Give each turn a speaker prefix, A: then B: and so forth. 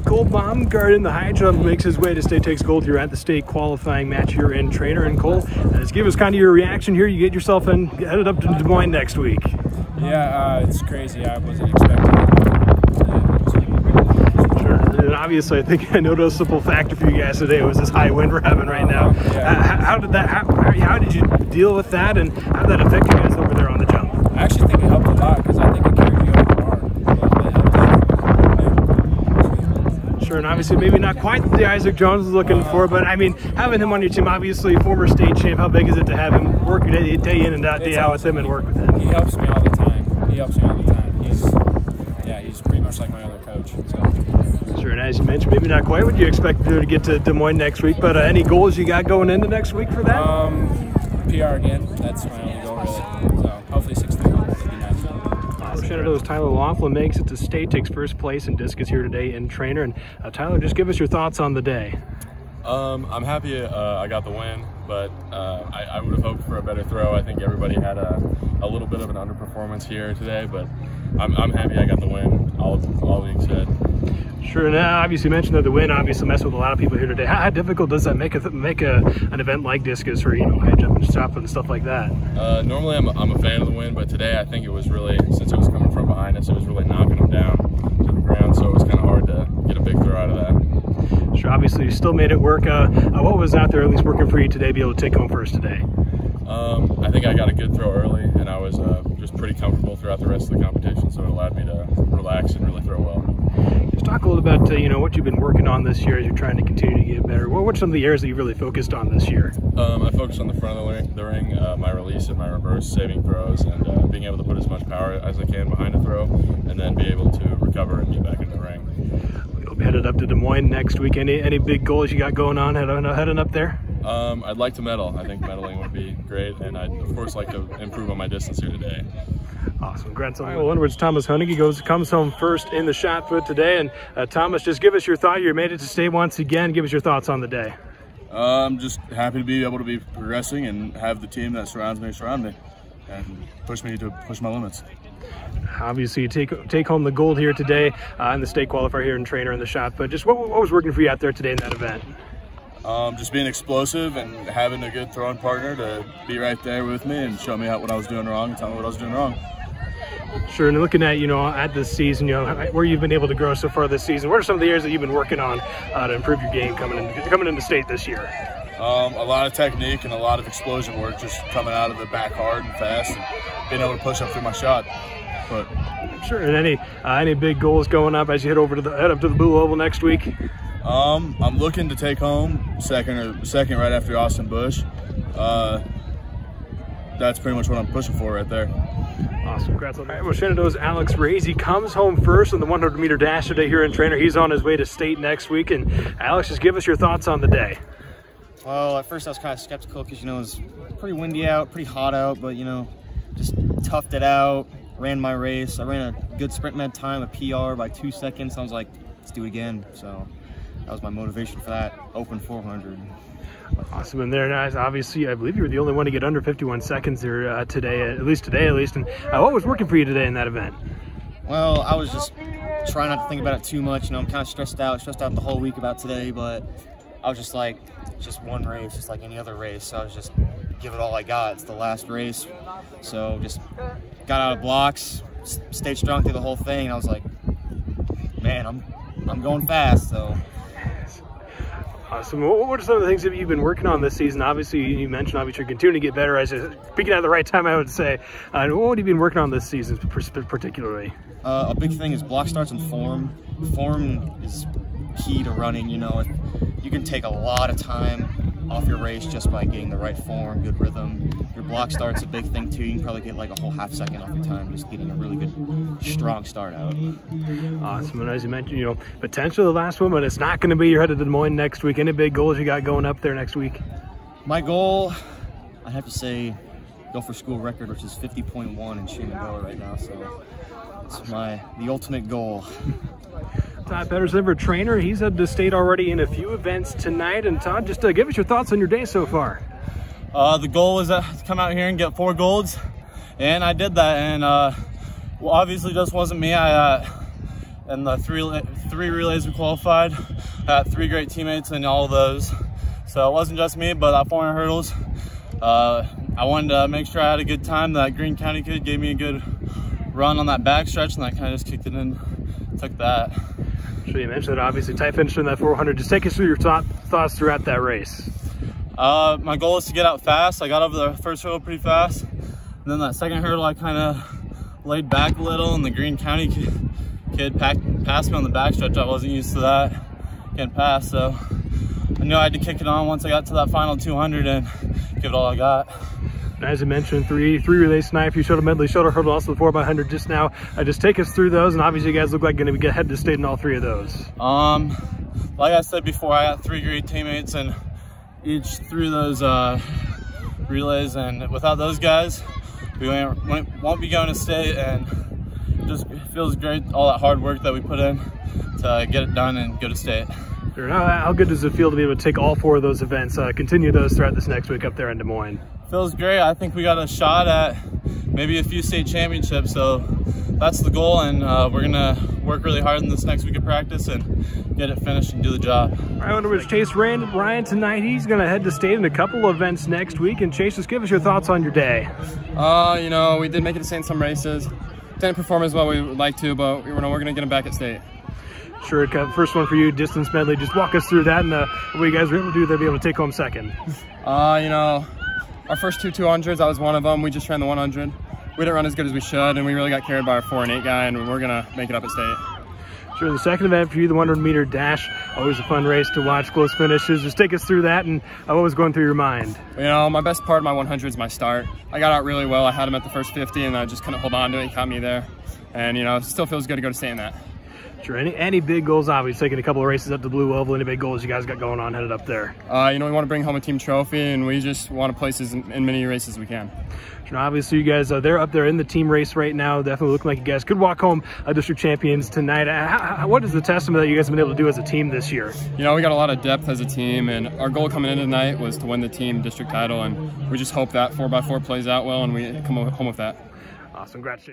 A: Cole Baumgart in the high jump makes his way to state, takes gold here at the state qualifying match here in Treynor. And Cole, just give us kind of your reaction here. You get yourself headed up to Des Moines next week.
B: Yeah, it's crazy. I wasn't expecting it.
A: And obviously, I think a noticeable factor for you guys today was this high wind we're having right now. How did you deal with that, and how did that affect you guys over there on the jump?
B: I actually think it helped a lot because I think it carried me over the bar.
A: Sure, and obviously maybe not quite the Isaac Jones was looking for, but I mean, having him on your team, obviously former state champ, how big is it to have him work day in and day out with him and work with him?
B: He helps me all the time. He's pretty much like my other coach. So.
A: Sure, and as you mentioned, maybe not quite what you expect to get to Des Moines next week, but any goals you got going into next week for that?
B: PR again. That's my only goal, really. So hopefully 6-3 would be nice.
A: Shenandoah's Tyler Laughlin makes it to state, takes first place in discus here today in Treynor. And Tyler, just give us your thoughts on the day.
C: I'm happy I got the win, but I would have hoped for a better throw. I think everybody had a little bit of an underperformance here today, but I'm happy I got the win, all being said.
A: Sure, now obviously you mentioned that the win obviously messed with a lot of people here today. How difficult does that make an event like discus for, high jump and stop and stuff like that?
C: Normally I'm a fan of the win, but today I think it was really, since it was coming from behind us, it was really knocking them down to the ground, so it was kind of hard to get a big throw out of that.
A: Sure, obviously you still made it work. What was out there at least working for you today, be able to take home first today?
C: I think I got a good throw early, and I was just pretty comfortable throughout the rest of the competition, so it allowed me to relax and really throw well.
A: Just talk a little about what you've been working on this year as you're trying to continue to get better. What are some of the areas that you really focused on this year?
C: I focused on the front of the ring, my release and my reverse, saving throws, and being able to put as much power as I can behind a throw, and then be able to recover and get back in the ring.
A: You'll be headed up to Des Moines next week. Any big goals you got going on heading up there?
C: I'd like to medal. I think medaling would be great, and I'd of course like to improve on my distance here today.
A: Awesome, congrats on that. Well, onwards, Thomas Honigge comes home first in the shot put today. And Thomas, just give us your thought. You made it to state once again. Give us your thoughts on the day.
D: I'm just happy to be able to be progressing and have the team that surround me and push me to push my limits.
A: Obviously, you take home the gold here today in the state qualifier here in Treynor in the shot put. Just what was working for you out there today in that event?
D: Just being explosive and having a good throwing partner to be right there with me and show me what I was doing wrong and tell me what I was doing wrong.
A: Sure, and looking at at this season, where you've been able to grow so far this season, what are some of the areas that you've been working on to improve your game coming into state this year?
D: A lot of technique and a lot of explosion work, just coming out of the back hard and fast, and being able to push up through my shot. But
A: sure, and any big goals going up as you head up to the Blue Oval next week?
D: I'm looking to take home second right after Austin Bush. That's pretty much what I'm pushing for right there.
A: Awesome, congrats on that. All right, well, Shenandoah's Alex Razy comes home first in the 100-meter dash today here in Treynor. He's on his way to state next week. And Alex, just give us your thoughts on the day.
E: Well, at first I was kind of skeptical because, it was pretty windy out, pretty hot out, but, just toughed it out, ran my race. I ran a good sprint med time, a PR by 2 seconds. I was like, let's do it again. So that was my motivation for that open 400.
A: Awesome, and there, guys. Obviously, I believe you were the only one to get under 51 seconds there today, at least. And what was working for you today in that event?
E: Well, I was just trying not to think about it too much. I'm kind of stressed out the whole week about today, but I was just like, just one race, just like any other race. So I was just give it all I got. It's the last race, so just got out of blocks, stayed strong through the whole thing. And I was like, man, I'm going fast. So.
A: Awesome. What are some of the things that you've been working on this season? Obviously, you mentioned you're continuing to get better. As speaking at the right time, I would say. What have you been working on this season, particularly?
E: A big thing is block starts and form. Form is key to running. You can take a lot of time off your race just by getting the right form, good rhythm. Your block start's a big thing too. You can probably get like a whole half second off your time just getting a really good, strong start out.
A: Awesome. And as you mentioned, potentially the last one, but it's not going to be. You're headed to Des Moines next week. Any big goals you got going up there next week?
E: My goal, I have to say, go for school record, which is 50.1 in Shenandoah right now. So it's the ultimate goal.
A: Todd Pedersen for Treynor. He's headed to state already in a few events tonight. And Todd, just give us your thoughts on your day so far.
F: The goal was to come out here and get 4 golds, and I did that. And well, obviously, just wasn't me. I and the three relays we qualified. I had 3 great teammates in all of those. So it wasn't just me, but that 400 hurdles, I wanted to make sure I had a good time. That Greene County kid gave me a good run on that back stretch, and I kind of just kicked it in, took that.
A: So you mentioned that obviously tight finisher in that 400. Just take us through your thoughts throughout that race.
F: My goal is to get out fast. I got over the first hurdle pretty fast. And then that second hurdle, I kind of laid back a little, and the Greene County kid passed me on the back stretch. I wasn't used to that, getting past, so I knew I had to kick it on once I got to that final 200 and give it all I got.
A: And as I mentioned, three relays tonight. You showed a medley shoulder hurdle, also the 4x100 just now. Just take us through those, and obviously you guys look like going to get head to state in all 3 of those.
F: Like I said before, I got 3 great teammates and each through those relays, and without those guys, we won't be going to state, and it just feels great, all that hard work that we put in to get it done and go to state.
A: Sure. How good does it feel to be able to take all 4 of those events, continue those throughout this next week up there in Des Moines?
F: Feels great. I think we got a shot at maybe a few state championships, so that's the goal, and we're gonna work really hard in this next week of practice and get it finished and do the job.
A: All right, over to Chase Ryan tonight. He's gonna head to state in a couple of events next week. And Chase, just give us your thoughts on your day.
G: You know, we did make it to state in some races. Didn't perform as well we would like to, but we're gonna get him back at state.
A: Sure, first one for you, distance medley. Just walk us through that and what you guys were able to do to be able to take home second.
G: You know, our first 2 200s, that was one of them. We just ran the 100. We didn't run as good as we should, and we really got carried by our 4 and 8 guy, and we're gonna make it up at state.
A: Sure, the second event for you, the 100-meter dash, always a fun race to watch, close finishes. Just take us through that and what was going through your mind?
G: You know, my best part of my 100 is my start. I got out really well. I had him at the first 50, and I just couldn't hold on to it. He caught me there, and you know, it still feels good to go to state in that.
A: Sure, any big goals, obviously, taking a couple of races up to Blue Oval, any big goals you guys got going on headed up there?
G: You know, we want to bring home a team trophy, and we just want to place in many races we can.
A: Sure, obviously, you guys, they're up there in the team race right now, definitely looking like you guys could walk home district champions tonight. What is the testament that you guys have been able to do as a team this year?
G: You know, we got a lot of depth as a team, and our goal coming in tonight was to win the team district title, and we just hope that 4x4 plays out well, and we come home with that.
A: Awesome, congrats, Chase.